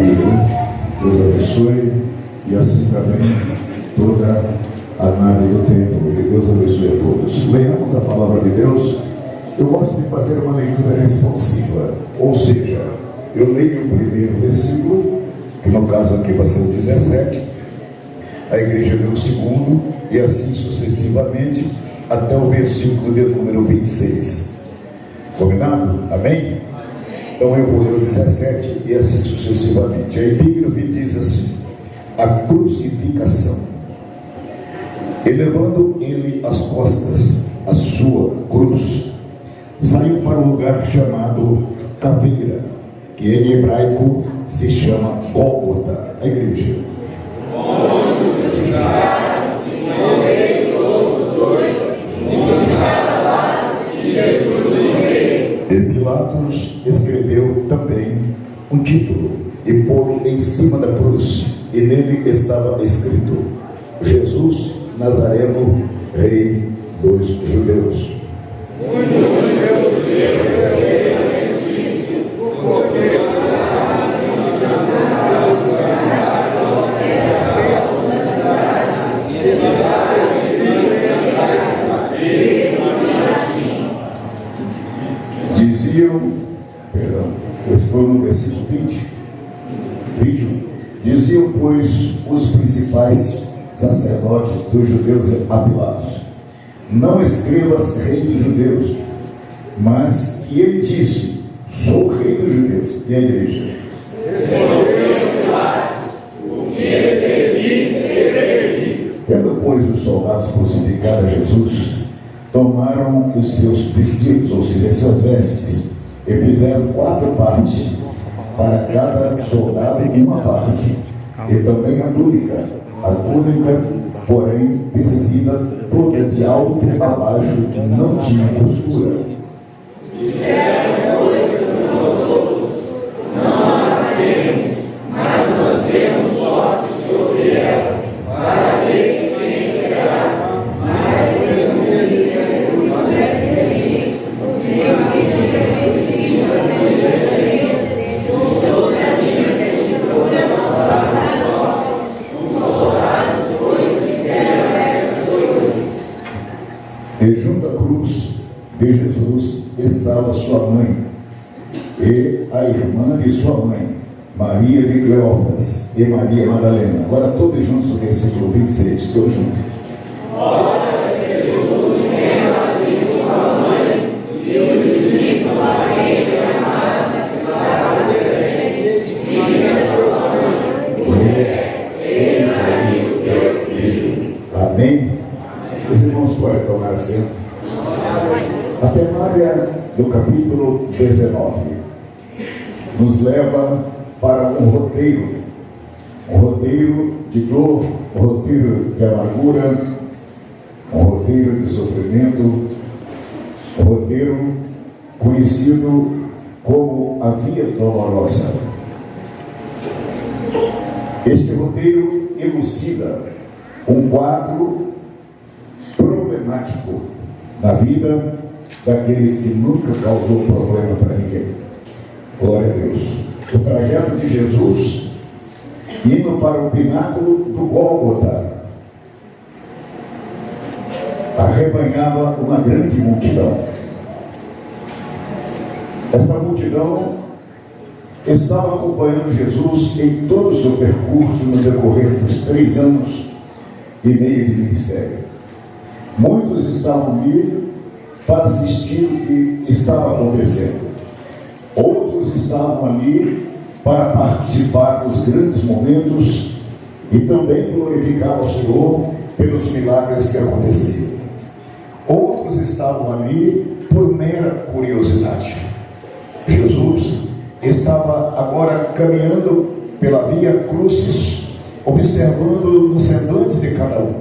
Bíblia. Deus abençoe, e assim também toda a nave do templo. Que Deus abençoe a todos. Leamos a palavra de Deus. Eu gosto de fazer uma leitura responsiva, ou seja, eu leio o primeiro versículo, que no caso aqui vai ser o 17, a igreja lê o segundo, e assim sucessivamente, até o versículo de número 26. Combinado? Amém? Então eu vou ler o 17 e assim sucessivamente. A epígrafe diz assim: a crucificação. Elevando ele as costas, a sua cruz, saiu para o lugar chamado Caveira, que em hebraico se chama Gólgota. A igreja. E Pilatos escreveu também um título e pô-lo em cima da cruz, e nele estava escrito: Jesus Nazareno, Rei dos Judeus. Eu estou no versículo 21. Diziam, pois, os principais sacerdotes dos judeus a Pilatos: não escrevas Rei dos Judeus, mas que ele disse: sou Rei dos Judeus. E a igreja? Respondeu Pilatos: o que escrevi. Tendo, pois, os soldados crucificado a Jesus, tomaram os seus vestidos, ou seja, as suas vestes, e fizeram 4 partes, para cada soldado uma parte, e também a túnica, porém, tecida toda de alto a baixo, não tinha costura. Disseram, pois, uns aos outros: não a matemos, mas lancemos sorte sobre ela, para ver quem será mais E junto à cruz de Jesus estava sua mãe e a irmã de sua mãe, Maria de Cleófas e Maria Madalena. Agora todos juntos o versículo 26, todos juntos. Ora, Jesus vendo ali sua mãe e os discípulos a ele amaram, para o presente, disse a sua mãe: mulher, eis aí o teu filho. Amém? Os irmãos podem tomar assento. A temática do capítulo 19 nos leva para um roteiro de dor, um roteiro de amargura, um roteiro de sofrimento, um roteiro conhecido como a Via Dolorosa. Este roteiro elucida um quadro problemático na vida daquele que nunca causou problema para ninguém. Glória a Deus. O trajeto de Jesus indo para o pináculo do Gólgota arrebanhava uma grande multidão. Esta multidão estava acompanhando Jesus em todo o seu percurso no decorrer dos 3 anos e meio de ministério. Muitos estavam ali para assistir o que estava acontecendo. Outros estavam ali para participar dos grandes momentos e também glorificar ao Senhor pelos milagres que aconteciam. Outros estavam ali por mera curiosidade. Jesus estava agora caminhando pela Via Crucis, observando no semblante de cada um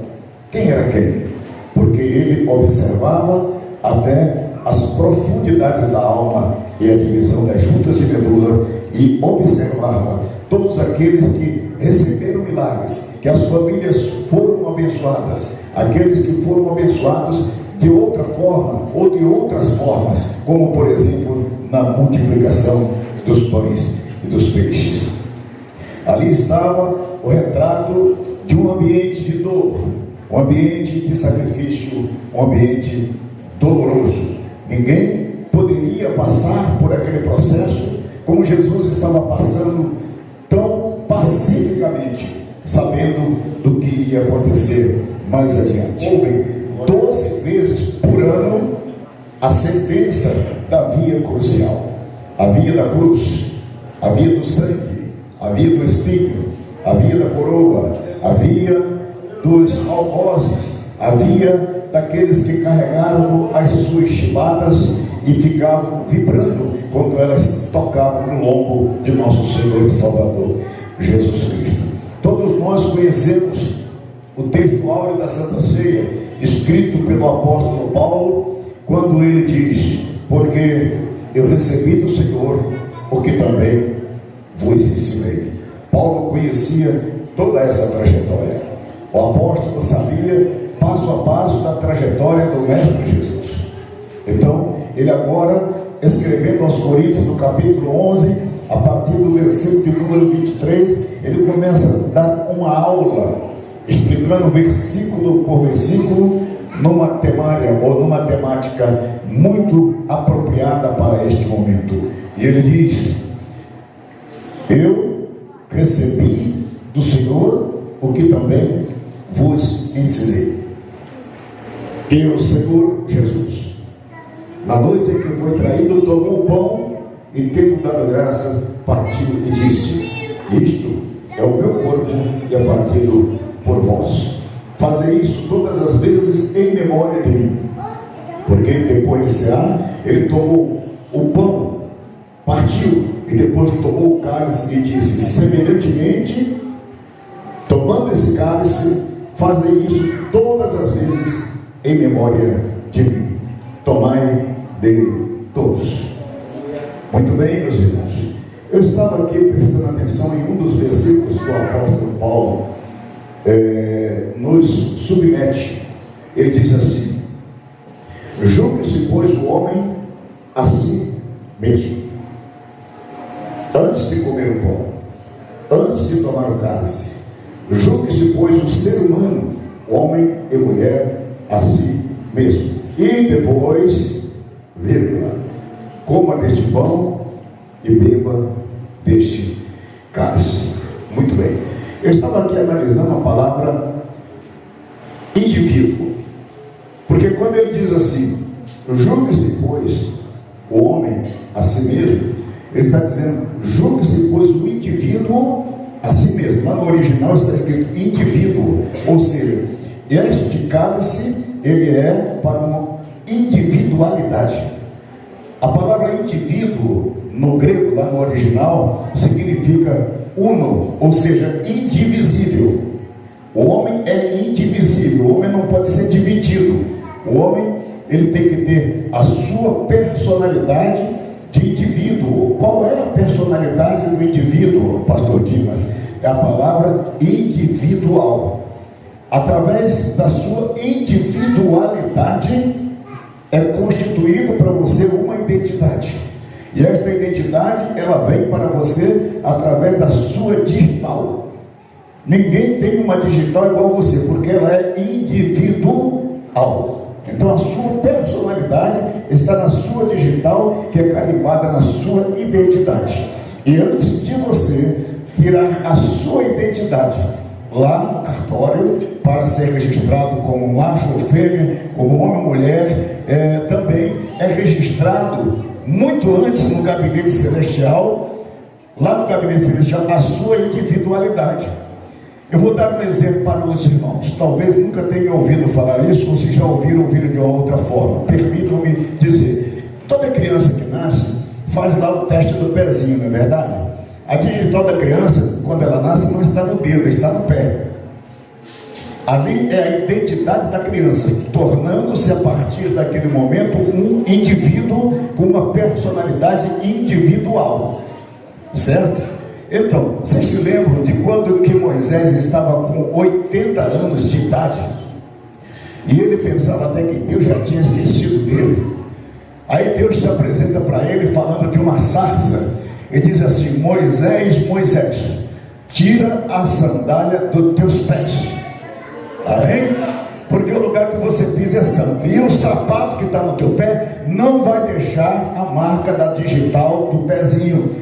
quem era quem, porque ele observava até as profundidades da alma e a divisão das juntas e medula, e observava todos aqueles que receberam milagres, que as famílias foram abençoadas, aqueles que foram abençoados de outra forma ou de outras formas, como por exemplo na multiplicação dos pães e dos peixes. Ali estava o retrato de um ambiente de dor, um ambiente de sacrifício, um ambiente doloroso. Ninguém poderia passar por aquele processo como Jesus estava passando, tão pacificamente, sabendo do que iria acontecer mais adiante. Houve 12 vezes por ano a sentença da via crucial, a via da cruz, a via do sangue, a via do espinho, a via da coroa, a via dos algozes, a via daqueles que carregavam as suas chibatas e ficavam vibrando quando elas tocavam no lombo de nosso Senhor e Salvador Jesus Cristo. Todos nós conhecemos o texto áureo da Santa Ceia, escrito pelo apóstolo Paulo, quando ele diz: porque eu recebi do Senhor o que também vos ensinei. Paulo conhecia toda essa trajetória. O apóstolo sabia passo a passo da trajetória do Mestre Jesus. Então, ele agora, escrevendo aos Coríntios, no capítulo 11, a partir do versículo de número 23, ele começa a dar uma aula, explicando versículo por versículo, numa temática muito apropriada para este momento. E ele diz: eu recebi do Senhor o que também vos ensinei. E o Senhor Jesus, na noite em que foi traído, tomou o pão e, tendo dado graça, partiu e disse: isto é o meu corpo que é partido por vós. Fazei isso todas as vezes em memória de mim. Porque depois de cear, ele tomou o pão, partiu e depois tomou o cálice e disse: semelhantemente, tomando esse cálice, fazei isso todas as vezes em memória de mim. Tomai dele todos. Muito bem, meus irmãos. Eu estava aqui prestando atenção em um dos versículos que o apóstolo Paulo nos submete. Ele diz assim: julgue-se, pois, o homem a si mesmo, antes de comer o pão, antes de tomar o cálice. Julgue-se, pois, o ser humano, homem e mulher, a si mesmo. E depois, vírgula, coma deste pão e beba deste cálice. Muito bem. Eu estava aqui analisando a palavra indivíduo. Porque quando ele diz assim, julgue-se, pois, o homem a si mesmo, ele está dizendo, julgue-se, pois, o indivíduo a si mesmo. Lá no original está escrito indivíduo, ou seja, este cálice, ele é para uma individualidade. A palavra indivíduo, no grego, lá no original, significa uno, ou seja, indivisível. O homem é indivisível, o homem não pode ser dividido. O homem, ele tem que ter a sua personalidade de indivíduo. Qual é a personalidade do indivíduo, pastor Dimas? É a palavra individual. Através da sua individualidade é constituído para você uma identidade. E esta identidade, ela vem para você através da sua digital. Ninguém tem uma digital igual a você, porque ela é individual. Então a sua personalidade está na sua digital, que é carimbada na sua identidade. E antes de você tirar a sua identidade lá no cartório, para ser registrado como macho ou fêmea, como homem ou mulher, também é registrado muito antes no gabinete celestial, lá no gabinete celestial, a sua individualidade. Eu vou dar um exemplo para os irmãos. Talvez nunca tenham ouvido falar isso, ou se já ouviram de uma outra forma. Permitam-me dizer: toda criança que nasce faz lá o teste do pezinho, não é verdade? A digital da criança, quando ela nasce, não está no dedo, está no pé. Ali é a identidade da criança, tornando-se a partir daquele momento um indivíduo com uma personalidade individual, certo? Então, vocês se lembram de quando que Moisés estava com 80 anos de idade? E ele pensava até que Deus já tinha esquecido dele. Aí Deus se apresenta para ele falando de uma sarça e diz assim: Moisés, Moisés, tira a sandália dos teus pés. Amém? Porque o lugar que você pisa é santo. E o sapato que está no teu pé não vai deixar a marca da digital do pezinho,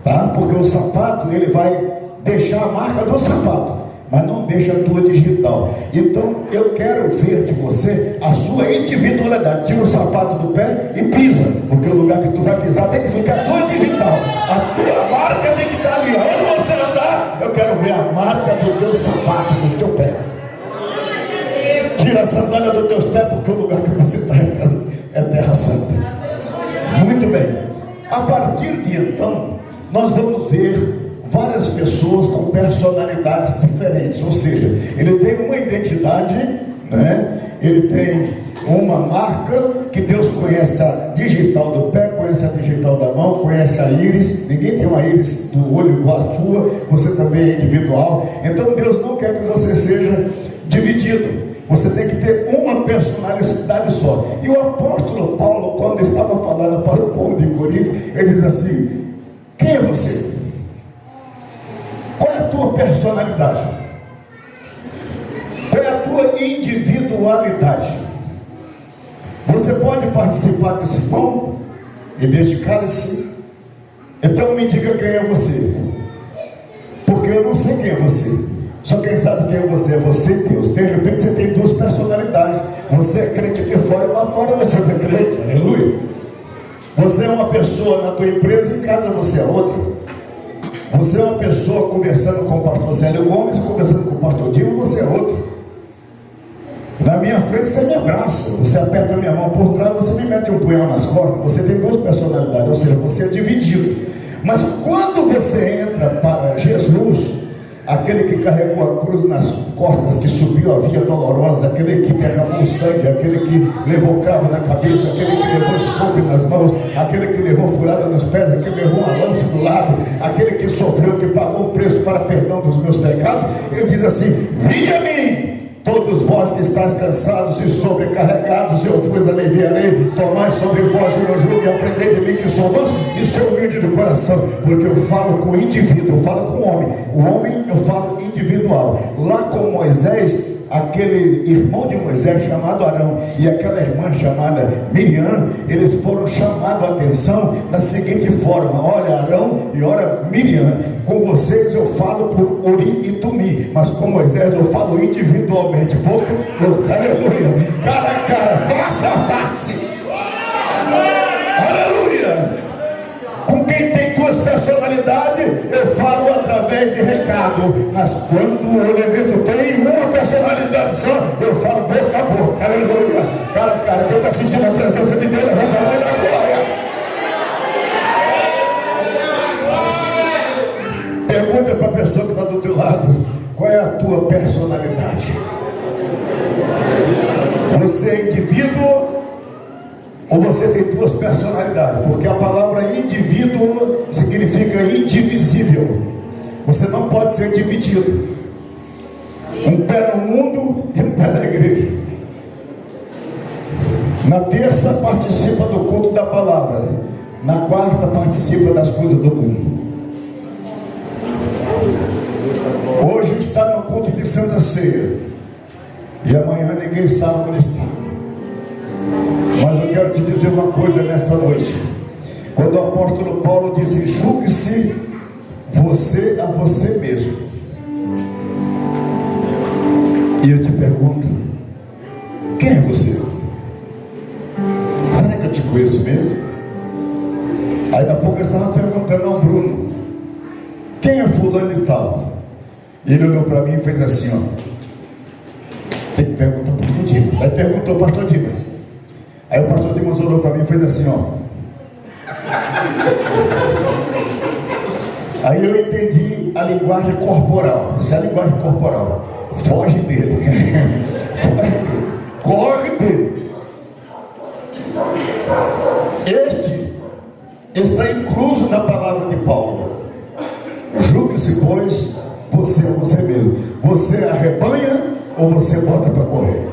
tá? Porque o sapato, ele vai deixar a marca do sapato, mas não deixa a tua digital. Então eu quero ver de você a sua individualidade. Tira o sapato do pé e pisa, porque o lugar que tu vai pisar tem que ficar a tua digital. A tua marca tem que estar ali. Onde você andar, eu quero ver a marca do teu sapato no teu pé. Tira a sandália dos teus pés, porque o lugar que você está é terra santa. Muito bem. A partir de então, nós vamos ver várias pessoas com personalidades diferentes. Ou seja, ele tem uma identidade, né? Ele tem uma marca, que Deus conhece a digital do pé, conhece a digital da mão, conhece a íris. Ninguém tem uma íris do olho igual a sua, você também é individual. Então Deus não quer que você seja dividido. Você tem que ter uma personalidade só. E o apóstolo Paulo, quando estava falando para o povo de Corinto, ele diz assim: quem é você? Qual é a tua personalidade? Qual é a tua individualidade? Você pode participar desse pão e desse cálice? Então me diga quem é você, porque eu não sei quem é você. Só quem sabe quem é você e Deus. De repente você tem duas personalidades. Você é crente aqui fora e lá fora você não é crente. Aleluia. Você é uma pessoa na tua empresa e em casa você é outra. Você é uma pessoa conversando com o pastor Célio Gomes, conversando com o pastor Dino, você é outro. Na minha frente você me abraça, você aperta a minha mão por trás, você me mete um punhal nas costas. Você tem duas personalidades, ou seja, você é dividido. Mas quando você entra para Jesus, aquele que carregou a cruz nas costas, que subiu a via dolorosa, aquele que derramou sangue, aquele que levou cravo na cabeça, aquele que levou escopo nas mãos, aquele que levou furada nos pés, aquele que levou uma lança do lado, aquele que sofreu, que pagou o preço para perdão dos meus pecados, ele diz assim: vinde a mim, todos vós que estáis cansados e sobrecarregados, eu vos aliviarei. Tomai sobre vós o meu jugo e aprendei de mim, que sou manso e sou humilde do coração. Porque eu falo com o indivíduo, eu falo com o homem. O homem eu falo individual. Lá com Moisés, aquele irmão de Moisés chamado Arão e aquela irmã chamada Miriam, eles foram chamados a atenção da seguinte forma: olha Arão e olha Miriam, com vocês eu falo por Urim e Tumim, mas com Moisés eu falo individualmente, boca a boca, aleluia, cara a cara, face a face, aleluia. Com quem tem duas personalidades, eu falo através de recado, mas quando o elemento tem uma personalidade só, eu falo boca a boca, aleluia, cara a cara. Quem está sentindo a presença de Deus, levanta a mão da glória. Pergunta para a pessoa que está do teu lado: qual é a tua personalidade? Você é indivíduo ou você tem duas personalidades? Porque a palavra indivíduo significa indivisível. Você não pode ser dividido. Um pé no mundo e um pé na igreja. Na terça participa do culto da palavra, na quarta participa das coisas do mundo. Hoje está no culto de Santa Ceia e amanhã ninguém sabe onde está. Mas eu quero te dizer uma coisa nesta noite. Quando o apóstolo Paulo disse: julgue-se você a você mesmo, e eu te pergunto: quem é você? Será que eu te conheço mesmo? Aí da pouco eu estava perguntando ao Bruno: quem é fulano e tal? E ele olhou para mim e fez assim, ó. Tem que perguntar ao pastor Dimas. Aí perguntou ao pastor Dimas. Aí o pastor Dimas olhou para mim e fez assim, ó. Aí eu entendi a linguagem corporal. Isso é a linguagem corporal. Foge dele. Foge dele. Corre dele. Este está incluso na palavra de Paulo. Julgue-se, pois, você é você mesmo. Você arrebanha ou você bota para correr?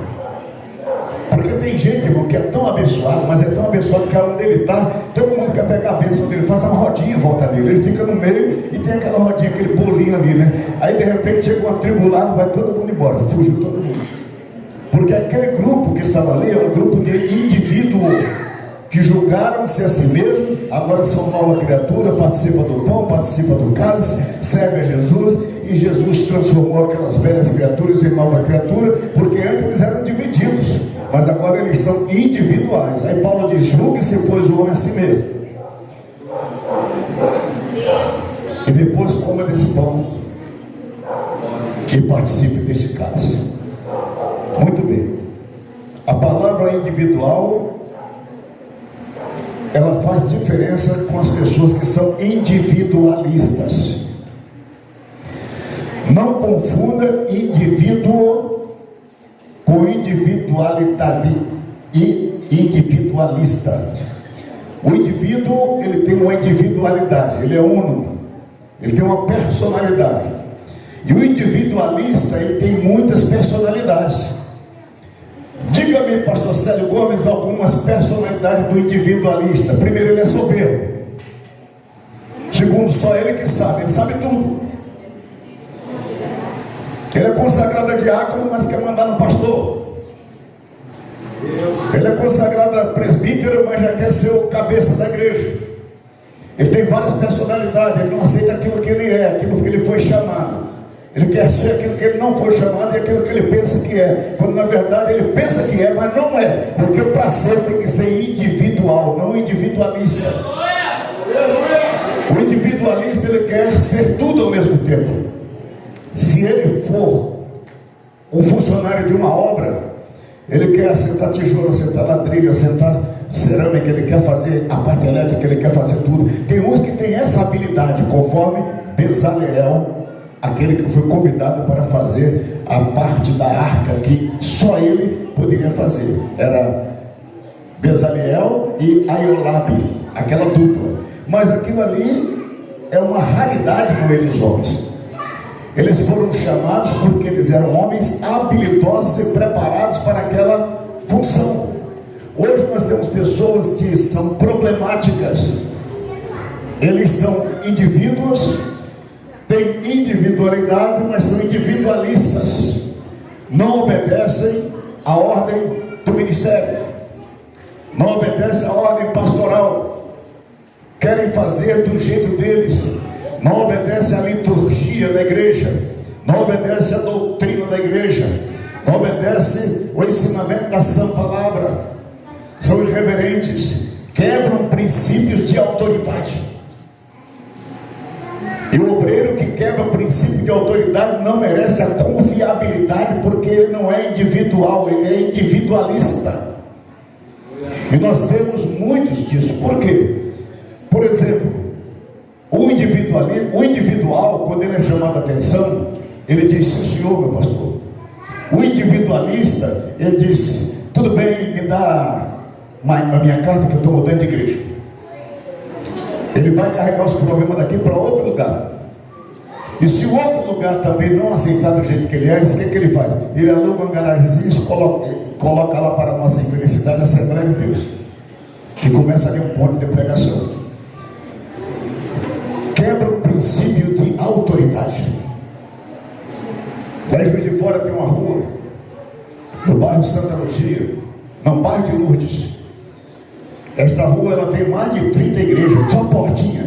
Porque tem gente, irmão, que é tão abençoado, mas é tão abençoado que onde ele está, todo mundo quer pegar a bênção dele, faz uma rodinha em volta dele, ele fica no meio e tem aquela rodinha, aquele bolinho ali, né? Aí de repente chega um atribulado, vai todo mundo embora, fugiu todo mundo. Porque aquele grupo que estava ali é um grupo de indivíduos que julgaram-se a si mesmo, agora são nova criatura, participa do pão, participa do cálice, serve a Jesus, e Jesus transformou aquelas velhas criaturas em nova criatura, porque antes eles eram divididos, mas agora eles são individuais. Aí Paulo diz: julgue-se, pois, o homem a si mesmo, e depois coma desse pão e participe desse cálice. Muito bem. A palavra individual, ela faz diferença com as pessoas que são individualistas. Não confunda indivíduo com individualidade e individualista. O indivíduo, ele tem uma individualidade, ele é uno, ele tem uma personalidade. E o individualista, ele tem muitas personalidades. Diga-me, pastor Célio Gomes, algumas personalidades do individualista. Primeiro, ele é soberbo. Segundo, só ele que sabe, ele sabe tudo. Ele é consagrado a diácono, mas quer mandar no pastor. Ele é consagrado a presbítero, mas já quer ser o cabeça da igreja. Ele tem várias personalidades, ele não aceita aquilo que ele é, aquilo que ele foi chamado. Ele quer ser aquilo que ele não foi chamado e aquilo que ele pensa que é, quando na verdade ele pensa que é, mas não é, porque para ser tem que ser individual, não individualista. O individualista, ele quer ser tudo ao mesmo tempo. Se ele for um funcionário de uma obra, ele quer assentar tijolo, assentar ladrilho, assentar cerâmica, ele quer fazer a parte elétrica, ele quer fazer tudo. Tem uns que tem essa habilidade, conforme Bezaleel, aquele que foi convidado para fazer a parte da arca que só ele poderia fazer. Era Bezaleel e Aiolabe, aquela dupla. Mas aquilo ali é uma raridade no meio dos homens. Eles foram chamados porque eles eram homens habilidosos e preparados para aquela função. Hoje nós temos pessoas que são problemáticas. Eles são indivíduos, têm individualidade, mas são individualistas. Não obedecem à ordem do ministério, não obedecem à ordem pastoral, querem fazer do jeito deles, não obedecem à liturgia da igreja, não obedecem à doutrina da igreja, não obedecem ao ensinamento da sã palavra, são irreverentes, quebram princípios de autoridade. E o obreiro que quebra o princípio de autoridade não merece a confiabilidade, porque ele não é individual, ele é individualista. E nós temos muitos disso. Por quê? Por exemplo, o individual, quando ele é chamado a atenção, ele diz: sim senhor, meu pastor. O individualista, ele diz: tudo bem, me dá a minha carta que eu estou mudando de igreja. Ele vai carregar os problemas daqui para outro lugar. E se o outro lugar também não aceitar do jeito que ele é, o que ele faz? Ele aluga uma garagemzinha e coloca lá para a nossa infelicidade a Assembleia de Deus. E começa ali um ponto de pregação. Quebra o princípio de autoridade. Lá em Juiz de Fora tem uma rua, no bairro Santa Luzia, no bairro de Lourdes. Esta rua, ela tem mais de 30 igrejas, só portinha.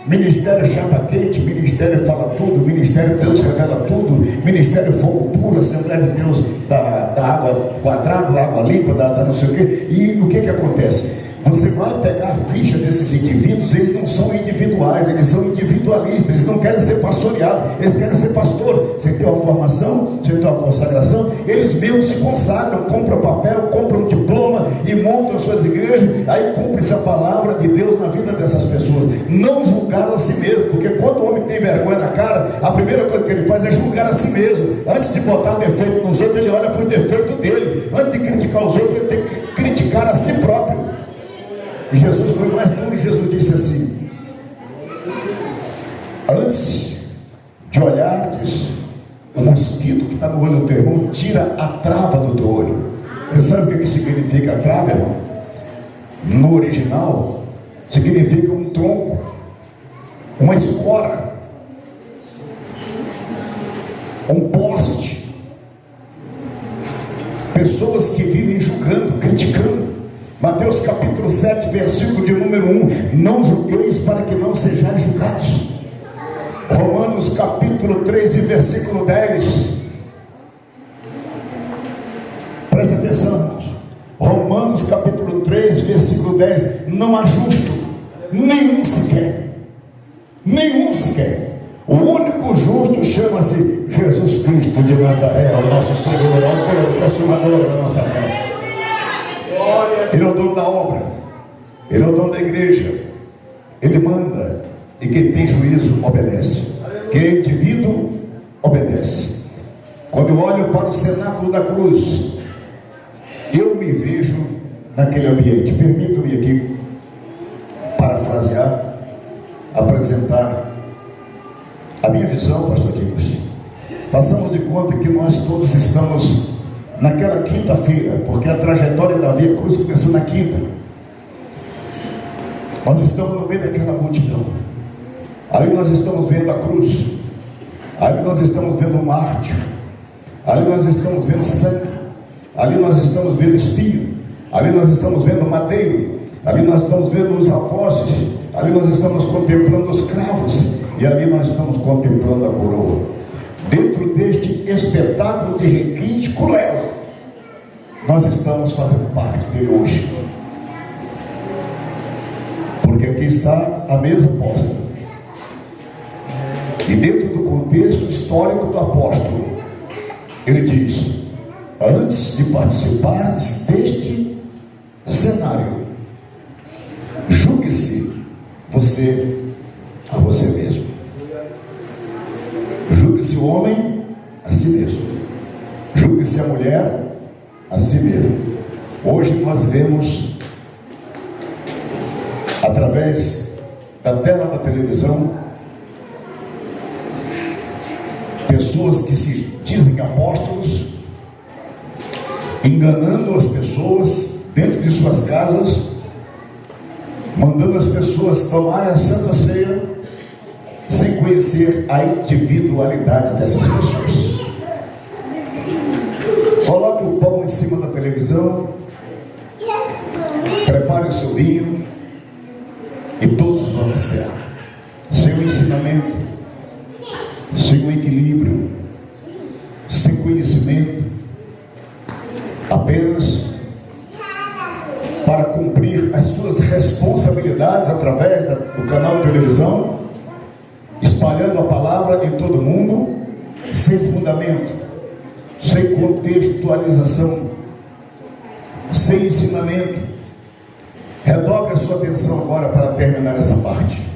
Ministério Chapa Quente, Ministério Fala Tudo, Ministério Deus Revela Tudo, Ministério Fogo Puro, Assembleia de Deus da água quadrada, da água limpa, da não sei o quê. E o que acontece? Você vai pegar a ficha desses indivíduos, eles não são individuais, eles são individualistas, eles não querem ser pastoreados, eles querem ser pastor. Você tem uma formação, você tem uma consagração, eles mesmos se consagram, compram papel, compram um diploma e montam suas igrejas, aí cumpre-se a palavra de Deus na vida dessas pessoas. Não julgaram a si mesmo, porque quando o homem tem vergonha na cara, a primeira coisa que ele faz é julgar a si mesmo. Antes de botar defeito nos outros, ele olha para o defeito dele. Antes de criticar os outros, ele tem que criticar a si próprio. E Jesus foi mais duro, e Jesus disse assim: antes de olhardes o mosquito que está no olho do teu irmão, tira a trava do teu olho. Você sabe o que significa a trava, irmão? No original, significa um tronco, uma espora. um poste. Pessoas que vivem julgando, criticando. Mateus capítulo 7, versículo de número 1: não julgueis para que não sejais julgados. Romanos capítulo 13, versículo 10. Presta atenção, irmãos. Romanos capítulo 3, versículo 10: não há justo, nenhum sequer. Nenhum sequer. O único justo chama-se Jesus Cristo de Nazaré, o nosso Senhor, autor e consumador da nossa fé. Ele é o dono da obra, Ele é o dono da igreja, Ele manda, e quem tem juízo obedece. Quem é indivíduo obedece. Quando eu olho para o cenáculo da cruz, eu me vejo naquele ambiente. Permito-me aqui parafrasear, apresentar a minha visão, pastor Dimas. Passamos de conta que nós todos estamos naquela quinta-feira, porque a trajetória da Via Cruz começou na quinta. Nós estamos no meio daquela multidão. Ali nós estamos vendo a cruz, ali nós estamos vendo o mártir, ali nós estamos vendo sangue, ali nós estamos vendo espinho, ali nós estamos vendo madeiro, ali nós estamos vendo os apóstolos, ali nós estamos contemplando os cravos, e ali nós estamos contemplando a coroa. Dentro deste espetáculo de requinte cruel, nós estamos fazendo parte dele hoje, porque aqui está a mesa posta, e dentro do contexto histórico do apóstolo, ele diz: antes de participar deste cenário, julgue-se você a você mesmo. Julgue-se o homem a si mesmo. Julgue-se a mulher a si mesmo. Hoje nós vemos, através da tela da televisão, pessoas que se dizem apóstolos, enganando as pessoas dentro de suas casas, mandando as pessoas tomarem a Santa Ceia sem conhecer a individualidade dessas pessoas. Coloque o pão em cima da televisão, prepare o seu vinho, e todos vão cear sem o ensinamento, sem o equilíbrio, sem conhecimento, apenas para cumprir as suas responsabilidades através do canal de televisão, espalhando a palavra em todo mundo, sem fundamento, sem contextualização, sem ensinamento. Redobre a sua atenção agora para terminar essa parte.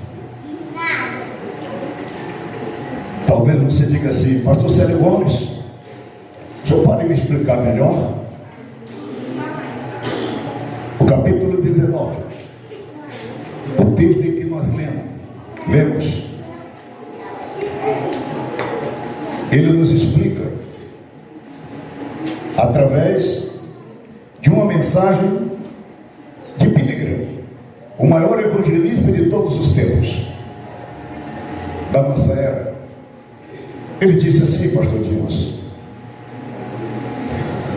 Talvez você diga assim: pastor Célio Gomes, o senhor pode me explicar melhor? O capítulo 19, o texto em que nós lemos, ele nos explica, através de uma mensagem de Billy Graham, o maior evangelista de todos os tempos, da nossa era. Ele disse assim, pastor Dimas: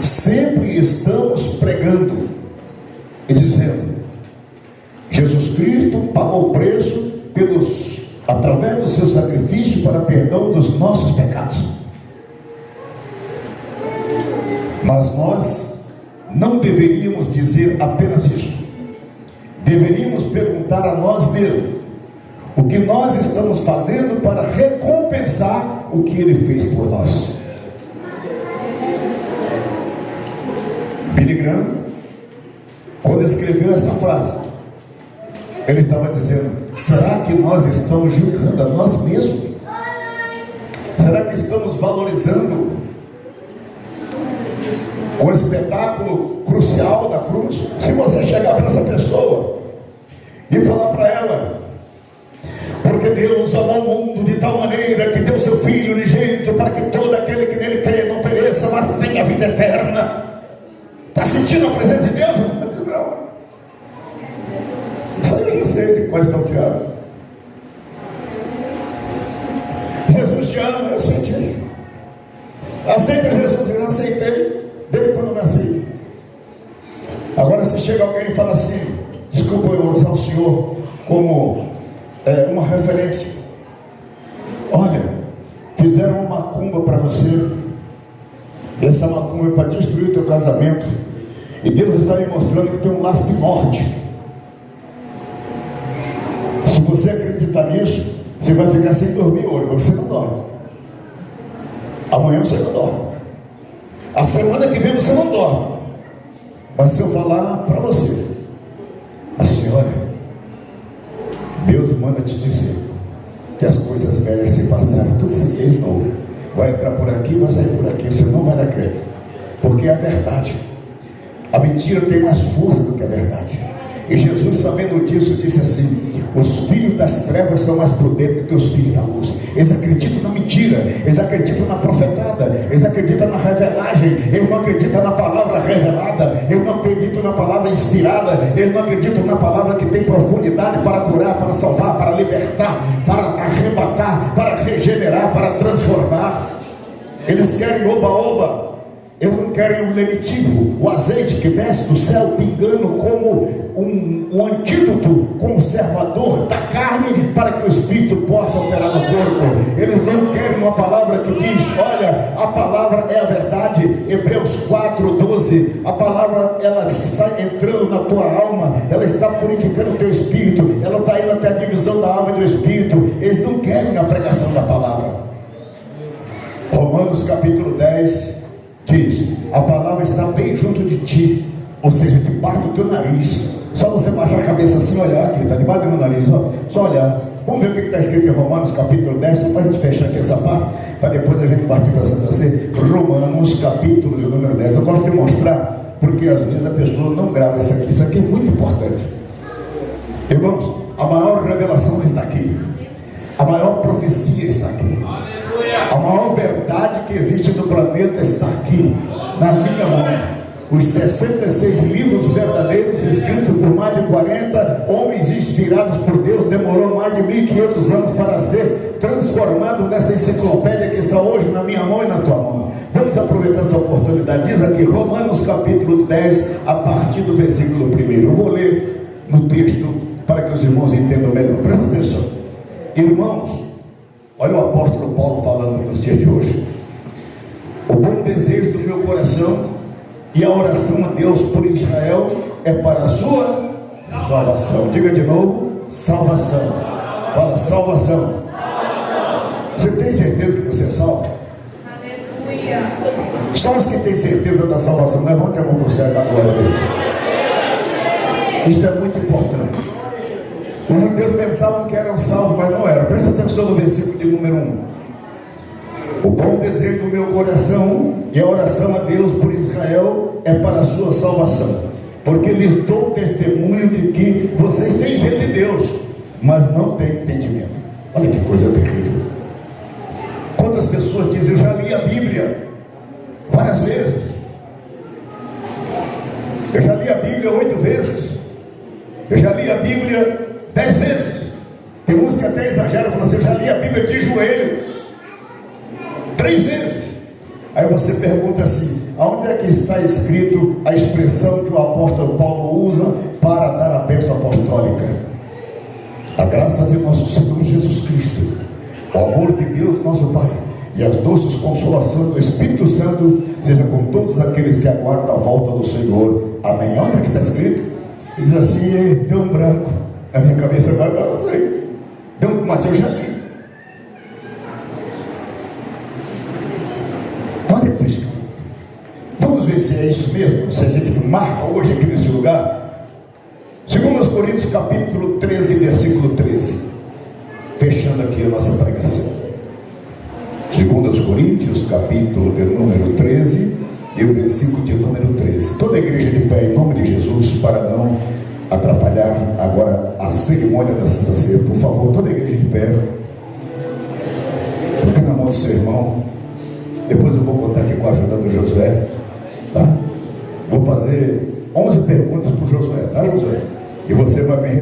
sempre estamos pregando e dizendo, Jesus Cristo pagou o preço através do seu sacrifício para perdão dos nossos pecados. Mas nós não deveríamos dizer apenas isso. Deveríamos perguntar a nós mesmos o que nós estamos fazendo para recompensar o que Ele fez por nós. Billy Graham, quando escreveu essa frase, ele estava dizendo: será que nós estamos julgando a nós mesmos? Será que estamos valorizando o espetáculo crucial da cruz? Se você chegar para essa pessoa e falar para ela: porque Deus amou o mundo de tal maneira que deu seu Filho unigênito para que todo aquele que nele crê não pereça, mas tenha vida eterna. Está sentindo a presença de Deus? Não. Isso aí eu já sei de quais são salteado. Jesus te ama, eu sei disso. Aceita Jesus? Eu aceitei desde quando eu nasci. Agora, se chega alguém e fala assim, desculpa eu usar o senhor como uma referência. Olha, fizeram uma macumba para você. Essa macumba é para destruir o teu casamento. E Deus está me mostrando que tem um laço de morte. Se você acreditar nisso, você vai ficar sem dormir hoje. Você não dorme. Amanhã você não dorme. A semana que vem você não dorme. Mas se eu falar para você, a senhora, Deus manda te dizer que as coisas velhas se passaram, tudo se fez novo. Vai entrar por aqui, vai sair por aqui. Você não vai dar crédito, porque é a verdade. A mentira tem mais força do que a verdade. E Jesus, sabendo disso, disse assim: os filhos das trevas são mais prudentes do que os filhos da luz. Eles acreditam na mentira, eles acreditam na profetada, eles acreditam na revelagem, eles não acreditam na palavra revelada, eles não acreditam na palavra inspirada, eles não acreditam na palavra que tem profundidade para curar, para salvar, para libertar, para arrebatar, para regenerar, para transformar. Eles querem oba-oba. Eles não querem o lenitivo, o azeite que desce do céu pingando como um antídoto conservador da carne para que o Espírito possa operar no corpo. Eles não querem uma palavra que diz: olha, a palavra é a verdade. Hebreus 4:12. A palavra, ela está entrando na tua alma, ela está purificando o teu espírito, ela está indo até a divisão da alma e do espírito. Eles não querem a pregação da palavra. Romanos capítulo 10 diz: a palavra está bem junto de ti, ou seja, debaixo do teu nariz. Só você baixar a cabeça assim, olhar aqui, está debaixo do meu nariz, só olhar. Vamos ver o que está escrito em Romanos capítulo 10, só para a gente fechar aqui essa parte, para depois a gente partir para a Santa Ceia. Romanos capítulo número 10. Eu gosto de mostrar, porque às vezes a pessoa não grava isso aqui é muito importante. Irmãos, a maior revelação está aqui, a maior profecia está aqui, a maior verdade que existe no planeta está aqui, na minha mão. Os 66 livros verdadeiros, escritos por mais de 40 homens inspirados por Deus, demorou mais de 1500 anos para ser transformado nesta enciclopédia que está hoje na minha mão e na tua mão. Vamos aproveitar essa oportunidade. Diz aqui, Romanos capítulo 10, a partir do versículo 1. Eu vou ler no texto para que os irmãos entendam melhor. Presta atenção. Irmãos, olha o apóstolo Paulo falando nos dias de hoje. O bom desejo do meu coração e a oração a Deus por Israel é para a sua salvação. Diga de novo: salvação. Fala: salvação. Você tem certeza que você é salvo? Aleluia. Só os que têm certeza da salvação, não é bom ter a mão para o céu e dar glória a Deus. Isso é muito importante. Os judeus pensavam que eram salvos, mas não eram. Presta atenção no versículo de número 1. O bom desejo do meu coração e a oração a Deus por Israel é para a sua salvação, porque lhes dou testemunho de que vocês têm jeito de Deus, mas não têm entendimento. Olha que coisa terrível. Quantas pessoas dizem: eu já li a Bíblia várias vezes, eu já li a Bíblia 8 vezes, eu já li a Bíblia 10 vezes. Tem uns que até exageram, falam assim: eu já li a Bíblia de joelho 3 vezes. Aí você pergunta assim: aonde é que está escrito a expressão que o apóstolo Paulo usa para dar a bênção apostólica? A graça de nosso Senhor Jesus Cristo, o amor de Deus nosso Pai e as doces consolações do Espírito Santo seja com todos aqueles que aguardam a volta do Senhor. Amém. Onde é que está escrito? Diz assim: deu um branco na minha cabeça, agora não sei. Mas eu já li. Onde é que está escrito? Vamos ver se é isso mesmo, se a gente marca hoje aqui nesse lugar. 2 Coríntios capítulo 13, versículo 13. Fechando aqui a nossa pregação. 2 Coríntios capítulo de número 13 e o versículo de número 13. Toda a igreja de pé em nome de Jesus, para não atrapalhar agora a cerimônia da Santa Ceia. Por favor, toda a igreja de pé. Coloque na mão do seu irmão. Depois eu vou contar aqui com a ajuda do Josué, tá? Vou fazer 11 perguntas para o Josué, tá, Josué? E você vai me